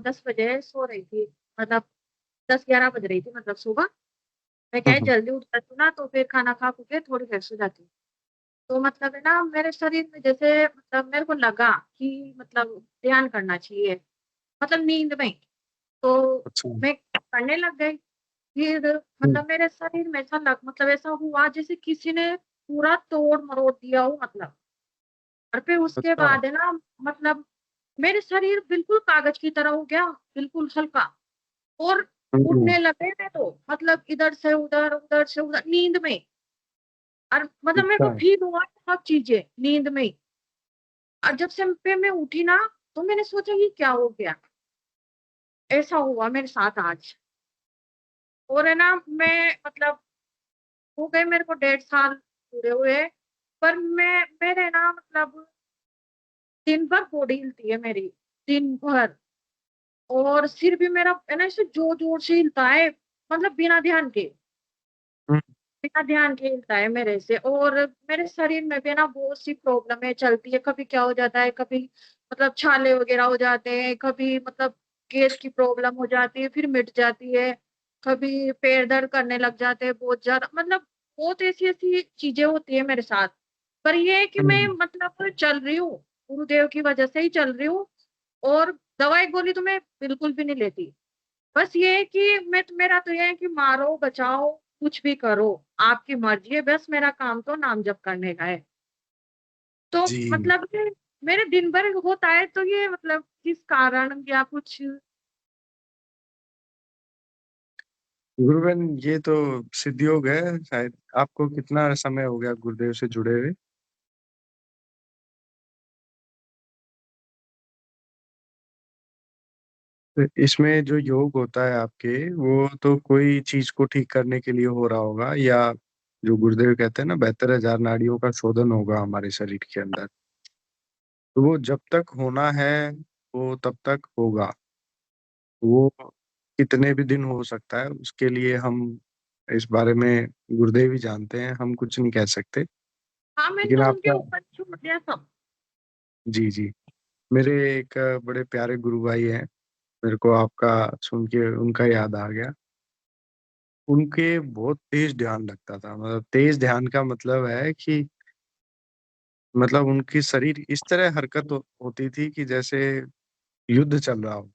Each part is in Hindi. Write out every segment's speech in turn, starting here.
10 बजे सो रही थी, मतलब 10-11 बज रही थी, मतलब सुबह। मैं क्या हम्म है हम्म, जल्दी उठ जाती हूँ ना, तो फिर खाना खा के थोड़ी देर सो जाती हूँ। तो मतलब है ना, मेरे शरीर में जैसे मतलब मेरे को लगा कि मतलब ध्यान करना चाहिए, मतलब नींद में। तो अच्छा। मैं करने लग गई। फिर हम्म, मतलब मेरे शरीर में ऐसा लग मतलब ऐसा हुआ जैसे किसी ने पूरा तोड़ मरोड़ दिया हो, मतलब। और फिर उसके अच्छा। बाद है ना, मतलब मेरे शरीर बिल्कुल कागज की तरह हो गया, बिल्कुल हल्का। और हम्म, उड़ने लगे मैं तो, मतलब इधर से उधर, उधर से उधर, नींद में। और मतलब मेरे अच्छा। को फील हुआ सब चीजें नींद में ही। और जब से पे मैं उठी ना, तो मैंने सोचा ये क्या हो गया। ऐसा हुआ मेरे साथ आज। और है ना, मैं मतलब हो गए मेरे को 1.5 साल पूरे हुए। पर मेरे ना मतलब दिन भर बॉडी हिलती है मेरी, दिन भर। और सिर भी मेरा है ना ऐसे जोर जोर से हिलता है, मतलब हम्म, बिना ध्यान के हिलता है मेरे से। और मेरे शरीर में भी ना बहुत सी प्रॉब्लम चलती है, कभी क्या हो जाता है, कभी मतलब छाले वगैरह हो जाते हैं, कभी मतलब गैस की प्रॉब्लम हो जाती है, फिर मिट जाती है। कभी पैर दर्द करने लग जाते हैं बहुत ज्यादा, मतलब बहुत ऐसी ऐसी चीजें होती है मेरे साथ। पर ये है कि मैं हम्म। मतलब चल रही हूँ, गुरुदेव की वजह से ही चल रही हूँ। और दवाई गोली तो मैं बिल्कुल भी नहीं लेती। बस ये है कि मेरा तो ये है कि मारो बचाओ, कुछ भी करो, आपकी मर्जी है, बस मेरा काम तो नाम जप करने का है। तो जी मतलब ये मेरे दिन भर होता है, तो ये मतलब किस कारण या कुछ। गुरुबन, ये तो सिद्ध योग है शायद। आपको कितना समय हो गया गुरुदेव से जुड़े हुए? तो इसमें जो योग होता है आपके, वो तो कोई चीज को ठीक करने के लिए हो रहा होगा, या जो गुरुदेव कहते हैं ना, 72,000 नाड़ियों का शोधन होगा हमारे शरीर के अंदर। तो वो जब तक होना है, वो तब तक होगा। वो कितने भी दिन हो सकता है, उसके लिए हम इस बारे में गुरुदेव ही जानते हैं, हम कुछ नहीं कह सकते। हाँ, मैंने लेकिन तो उनके आपका, ऊपर छोड़ दिया सब। जी जी, मेरे एक बड़े प्यारे गुरु भाई हैं, मेरे को आपका सुन के उनका याद आ गया। उनके बहुत तेज ध्यान लगता था। मतलब तेज ध्यान का मतलब है कि मतलब उनकी शरीर इस तरह हरकत होती थी कि जैसे युद्ध चल रहा हो।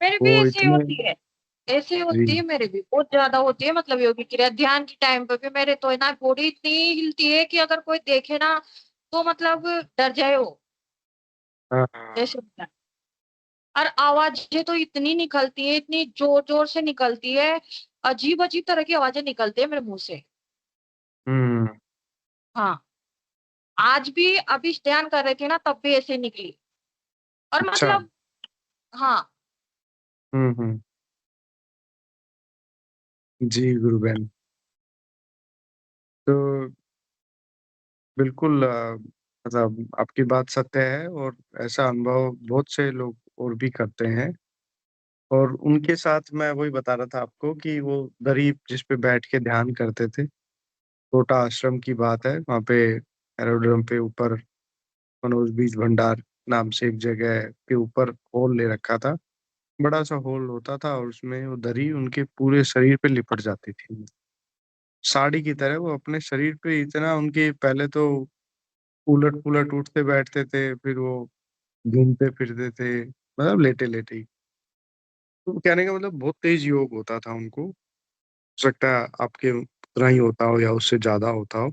मेरी भी वो ऐसी ही इतने, होती है, ऐसी होती जी है, मेरी भी बहुत ज्यादा होती है, मतलब योगी क्रिया ध्यान के टाइम पे भी मेरे तो है ना बॉडी इतनी हिलती है कि अगर कोई देखे ना तो मतलब डर जाए वो। हाँ ऐसे होता है। और आवाजें तो इतनी निकलती है, इतनी जोर जोर से निकलती है, अजीब अजीब तरह की आवाजें निकलती है मेरे मुंह से। हम्म। हाँ, आज भी अभी ध्यान कर रही थी ना, तब भी ऐसे ही निकली। और अच्छा। मतलब हाँ। हम्म। जी गुरु बहन, तो बिल्कुल मतलब आपकी बात सत्य है, और ऐसा अनुभव बहुत से लोग और भी करते हैं। और उनके साथ मैं वही बता रहा था आपको कि वो दरी जिस पे बैठ के ध्यान करते थे, छोटा आश्रम की बात है, वहाँ पे एरोड्रम पे ऊपर मनोज बीज भंडार नाम से एक जगह के ऊपर हॉल ले रखा था। बड़ा सा हॉल होता था, और उसमें वो दरी उनके पूरे शरीर पे लिपट जाती थी, साड़ी की तरह। वो अपने शरीर पे इतना, उनके पहले तो उलट पुलट उठते बैठते थे, फिर वो घूमते फिरते थे, मतलब लेटे लेटे ही। तो कहने का मतलब बहुत तेज योग होता था उनको। हो सकता है आपके उतना ही होता हो या उससे ज्यादा होता हो,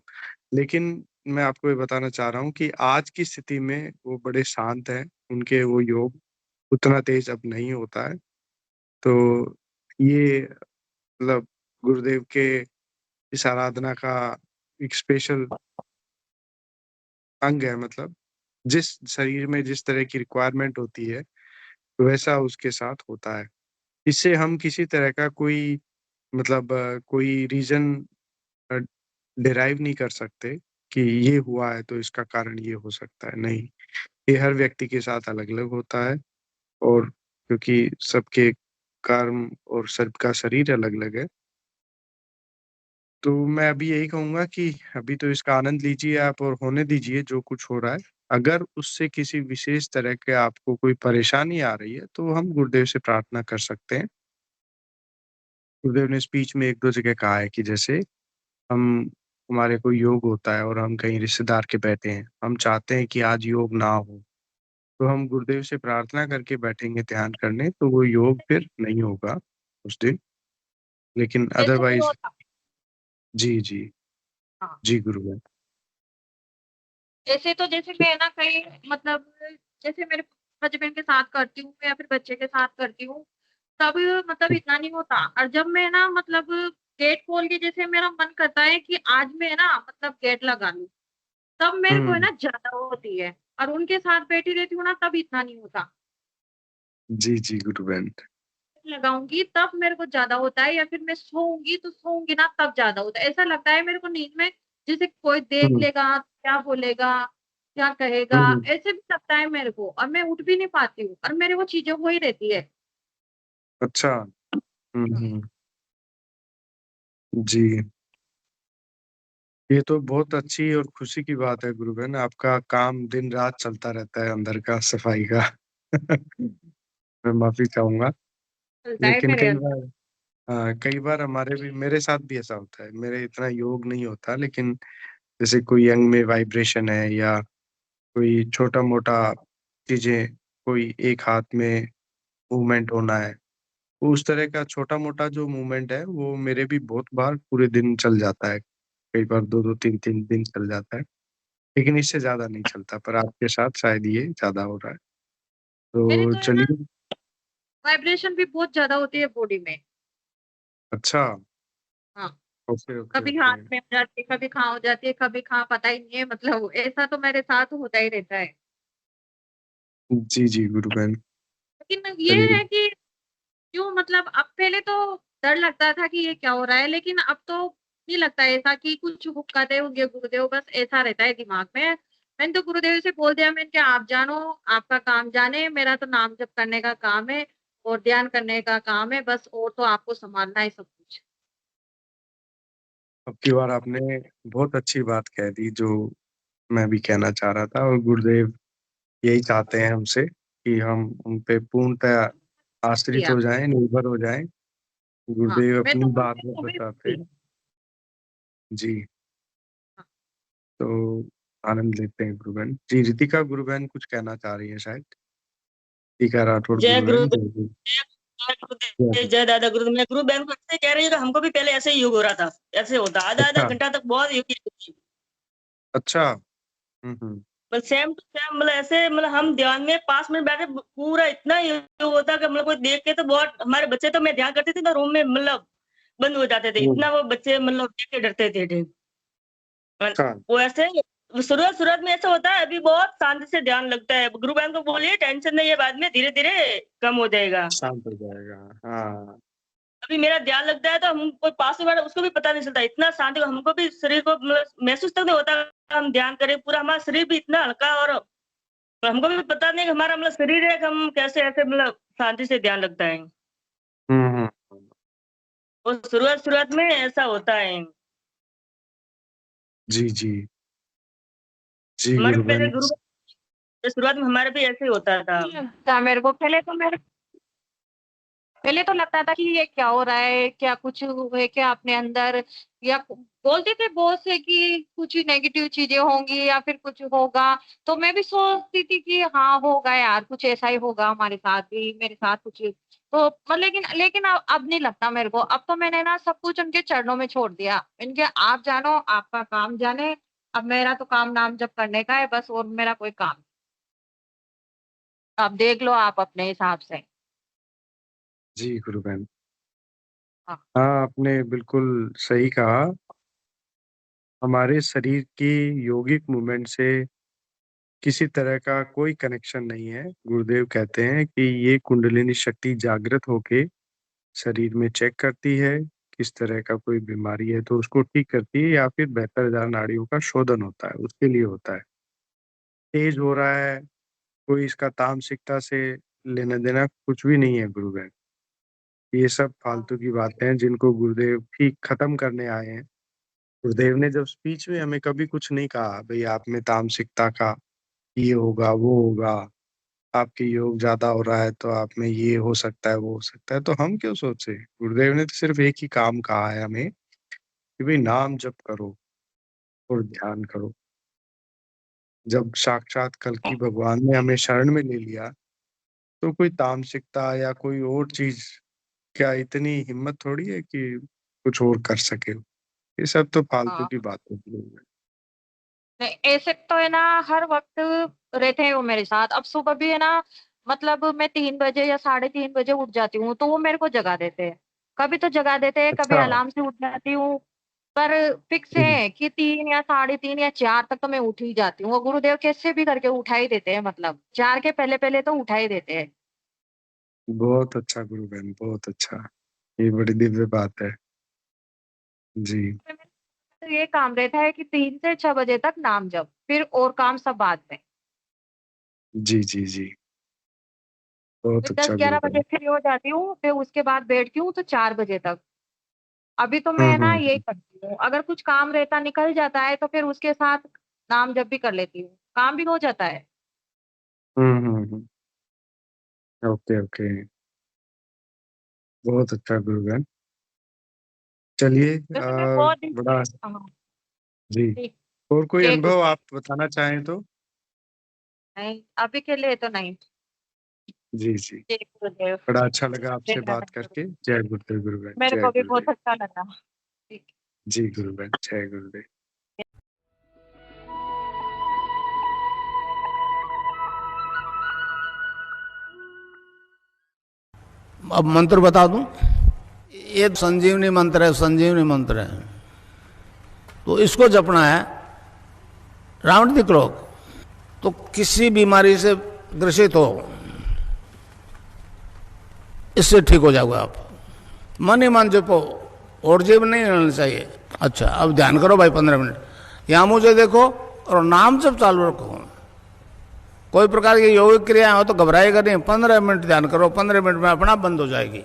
लेकिन मैं आपको ये बताना चाह रहा हूँ कि आज की स्थिति में वो बड़े शांत हैं। उनके वो योग उतना तेज अब नहीं होता है। तो ये मतलब गुरुदेव के इस आराधना का एक स्पेशल अंग है। मतलब जिस शरीर में जिस तरह की रिक्वायरमेंट होती है, वैसा उसके साथ होता है। इससे हम किसी तरह का कोई मतलब कोई रीजन डिराइव नहीं कर सकते कि ये हुआ है तो इसका कारण ये हो सकता है। नहीं, ये हर व्यक्ति के साथ अलग अलग होता है। और क्योंकि सबके कर्म और सबका शरीर अलग अलग है, तो मैं अभी यही कहूंगा कि अभी तो इसका आनंद लीजिए आप, और होने दीजिए जो कुछ हो रहा है। अगर उससे किसी विशेष तरह के आपको कोई परेशानी आ रही है, तो हम गुरुदेव से प्रार्थना कर सकते हैं। गुरुदेव ने स्पीच में 1-2 जगह कहा है कि जैसे हम हमारे कोई योग होता है और हम कहीं रिश्तेदार के बैठे हैं, हम चाहते हैं कि आज योग ना हो, तो हम गुरुदेव से प्रार्थना करके बैठेंगे ध्यान करने, तो वो योग फिर नहीं होगा उस दिन। लेकिन ऐसे भी अदरवाइज़ होता। जी, जी। हाँ, जी, गुरुदेव। ऐसे तो जैसे मैं ना कहीं मतलब जैसे मेरे हस्बैंड के साथ करती हूँ या फिर बच्चे के साथ करती हूँ, तब मतलब इतना नहीं होता। और जब मैं ना मतलब गेट खोल के जैसे मेरा मन करता है कि आज मैं ना मतलब गेट लगा लूँ, तब मेरे को है हुँ। ना ज़्यादा होती है। और उनके साथ बैठी रहती हूँ ना तब इतना नहीं होता। जी, जी, गुरुबहन। लगाऊँगी तब मेरे को ज़्यादा होता है या फिर मैं सोऊँगी तो सोऊँगी ना तब ज़्यादा होता है। ऐसा लगता है मेरे को नींद में जैसे कोई देख हुँ, लेगा, क्या बोलेगा, क्या कहेगा, हुँ। ऐसे भी लगता है मेरे को और मैं उठ भी नहीं पाती हूँ और मेरे वो चीज़ें हो ही रहती है। अच्छा। हुँ, हाँ, हुँ। जी। ये तो बहुत अच्छी और खुशी की बात है गुरुबहन, आपका काम दिन-रात चलता रहता है अंदर का, सफाई का। मैं माफ़ी चाहूँगा, चलता है लेकिन मेरे अंदर। कई बार हमारे भी मेरे साथ भी ऐसा होता है। मेरे इतना योग नहीं होता, लेकिन जैसे कोई अंग में वाइब्रेशन है या कोई छोटा-मोटा चीज़ें, कोई एक हाथ में मूवमेंट होना है, वो उस तरह का छोटा-मोटा जो मूवमेंट है, वो मेरे भी बहुत बार पूरे दिन चल जाता है। कई बार 2-2 3-3 दिन चल जाता है, लेकिन इससे ज़्यादा नहीं चलता, पर आपके साथ शायद ये ज़्यादा हो रहा है। मेरे तो तो है ना चलिए। वाइब्रेशन भी बहुत ज़्यादा होती है बॉडी में। अच्छा, हाँ, ओके, ओके, कभी ओके। हाथ में हो जाती है, कभी कहाँ हो जाती है, कभी कहाँ पता ही नहीं है मतलब ऐसा तो मेरे साथ होता ही रहता है। जी, जी, गुरु बहन। लेकिन ये चलिए। है कि क्यों मतलब अब पहले तो डर लगता था कि ये क्या हो रहा है, लेकिन अब तो नहीं लगता है ऐसा कि कुछ हुक्काते होंगे गुरुदेव, बस ऐसा रहता है दिमाग में। मैंने तो गुरुदेव से बोल दिया, मैंने कहा आप जानो, आपका काम जाने, मेरा तो नाम जप करने का काम है और ध्यान करने का काम है बस, और तो आपको संभालना है सब कुछ। अब की बार आपने बहुत अच्छी बात कह दी, जो मैं भी कहना चाह रहा था, और गुरुदेव यही चाहते हैं हमसे कि हम उन पे पूर्णतः आश्रित किया। हो जाएँ, निर्भर हो जाएँ। हाँ, गुरुदेव मैं अपनी तो बात गुरुदेव में को भी बताते बोली। हैं। जी, हाँ, तो आनंद लेते हैं गुरुबहन। जी, रितिका गुरुबहन कुछ कहना चाह रही हैं शायद? रितिका राठौर जय गुरुबहन। गुरुदेव। जी, जी। जय जी, गुरुदेव, जी। जय दादा गुरुदेव। मैं गुरु बहन को ऐसे कह रही हूँ कि हमको भी पहले ऐसे ही योग हो रहा था। ऐसे होता आधा आधा अच्छा, घंटा तक बहुत योग की थी। अच्छा। हुँ, हुँ। मतलब सेम टू सेम, मतलब ऐसे, मतलब हम ध्यान में 5 मिनट बैठे, पूरा इतना योग होता कि मतलब कोई देख के तो बहुत, हमारे बच्चे तो, मैं ध्यान करती थी तो रूम में मतलब बंद हो जाते थे, हुँ, इतना वो बच्चे मतलब देख के डरते थे। और अच्छा, वो ऐसे शुरुआत शुरुआत में ऐसा होता है, अभी बहुत शांति से ध्यान लगता है। गुरु बहन को बोलिए टेंशन नहीं है, बाद में धीरे धीरे कम हो जाएगा। शांत हो जाएगा। हाँ। अभी मेरा ध्यान लगता है तो हम कोई पास में बैठा उसको भी पता नहीं चलता, इतना शांति, हमको भी शरीर को मतलब महसूस तक नहीं होता। हम ध्यान करें, पूरा हमारा शरीर भी इतना हल्का, और हमको भी पता नहीं कि हमारा मतलब शरीर है कि हम कैसे ऐसे मतलब शांति से ध्यान लगता है। हुँ, हुँ। और शुरुआत शुरुआत में ऐसा होता है। जी, जी। जी, हमारे पहले गुरुबहन। गुरु, शुरुआत में हमारे भी ऐसे ही होता था। लगता मेरे को पहले तो लगता था कि ये क्या हो रहा है, क्या कुछ है क्या अपने अंदर, या बोलते थे बहुत से कि कुछ नेगेटिव चीजें होंगी या फिर कुछ होगा। तो मैं भी सोचती थी कि हाँ होगा यार, कुछ ऐसा ही होगा हमारे साथ भी, मेरे साथ कुछ तो लेकिन लेकिन अब नहीं लगता मेरे को। अब तो मैंने ना सब कुछ उनके चरणों में छोड़ दिया, इनके आप जानो, आपका काम जाने। अब मेरा तो काम नाम जब करने का है बस, और मेरा कोई काम नहीं। अब देख लो आप अपने हिसाब से। जी, गुरुबहन। हाँ, हाँ, आपने बिल्कुल सही कहा। हमारे शरीर की यौगिक मूवमेंट से किसी तरह का कोई कनेक्शन नहीं है। गुरुदेव कहते हैं कि ये कुंडलिनी शक्ति जागृत होके शरीर में चेक करती है, किस तरह का कोई बीमारी है तो उसको ठीक करती है, या फिर बेहतर नाड़ियों का शोधन होता है, उसके लिए होता है। तेज हो रहा है, कोई इसका तामसिकता से लेना-देना कुछ भी नहीं है गुरुदेव। ये सब हाँ, फालतू की बातें हैं जिनको गुरुदेव ठीक खत्म करने आए हैं। गुरुदेव ने जब स्पीच में हमें कभी कुछ नहीं कहा, भई आप में तामसिकता का ये होगा वो होगा, आपके योग ज्यादा हो रहा है तो आप में ये हो सकता है वो हो सकता है, तो हम क्यों सोचे। गुरुदेव ने तो सिर्फ एक ही काम कहा है हमें कि भाई नाम जप करो और ध्यान करो। जब साक्षात कल्कि भगवान ने हमें शरण में ले लिया तो कोई तामसिकता या कोई और चीज क्या इतनी हिम्मत थोड़ी है कि कुछ और कर सके। ये सब तो फालतू हाँ, की बातें हैं। नहीं ऐसे तो है ना, हर वक्त रहते हैं वो मेरे साथ। अब सुबह भी है ना, मतलब मैं 3 बजे या 3:30 बजे उठ जाती हूँ तो वो मेरे को जगा देते हैं। कभी तो जगा देते हैं, कभी अच्छा। अलार्म से उठ जाती हूँ। पर फिक्स हम्म, है कि 3 या 3:30 या 4 तक तो मैं उठ ही जाती हूँ। वो गुरुदेव कैसे भी करके उठा ही देते हैं, मतलब 4 के पहले पहले तो उठा ही देते हैं। बहुत अच्छा गुरु बहन, बहुत अच्छा। ये बड़ी दिव्य बात है। जी तो ये काम रहता है कि 3 से 6 बजे तक नाम जप, फिर और काम सब बाद में। जी जी जी। बहुत फिर दस अच्छा गुरु ग्यारह बजे बहन। फ्री हो जाती हूँ, फिर उसके बाद बैठती हूँ तो 4 बजे तक। अभी तो मैं ना यही हम्म। करती हूँ, अगर कुछ काम रहता निकल जाता है तो फिर उसके साथ नाम जप भी कर लेती हूँ, काम भी हो जाता है। Okay okay. बहुत अच्छा गुरु बहन। चलिए वैसे मैं बहुत दिन से, बड़ा। हाँ, जी। ठीक। और कोई जय अनुभव गुरुदेव। आप बताना चाहें तो। नहीं, अभी के लिए तो नहीं। जी जी। जय गुरुदेव। बड़ा अच्छा लगा जय आपसे बात नारायण गुरु। करके। जय गुरुदेव गुरु बहन, मेरे जय को भी गुरुदेव। बहुत अच्छा लगा। ठीक। जी गुरु बहन, जय गुरुदेव। अब मंत्र बता दूं। ये संजीवनी मंत्र है, संजीवनी मंत्र है। तो इसको जपना है राउंड द क्लॉक। तो किसी बीमारी से ग्रसित हो, इससे ठीक हो जाओगे आप। मन ही मन जपो, और जेब नहीं रहना चाहिए। अच्छा, अब ध्यान करो भाई 15 मिनट। यहां मुझे देखो और नाम जप चालू रखो। कोई प्रकार की योगिक क्रियाएं हो तो घबराएगा नहीं। 15 मिनट ध्यान करो, 15 मिनट में अपना बंद हो जाएगी।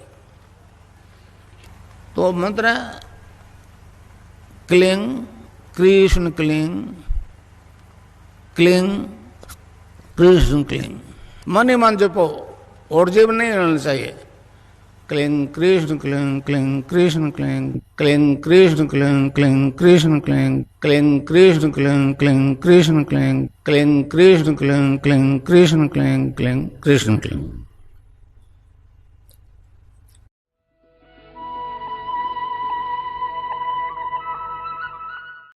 तो मंत्र है cling Krishna cling, cling Krishna cling. मन ही मन जपो, और जेब नहीं रहना चाहिए। Cling Krishna cling, cling Krishna cling, cling Krishna cling, cling Krishna cling, cling Krishna cling, cling Krishna cling, cling Krishna cling, cling Krishna cling, cling Krishna cling.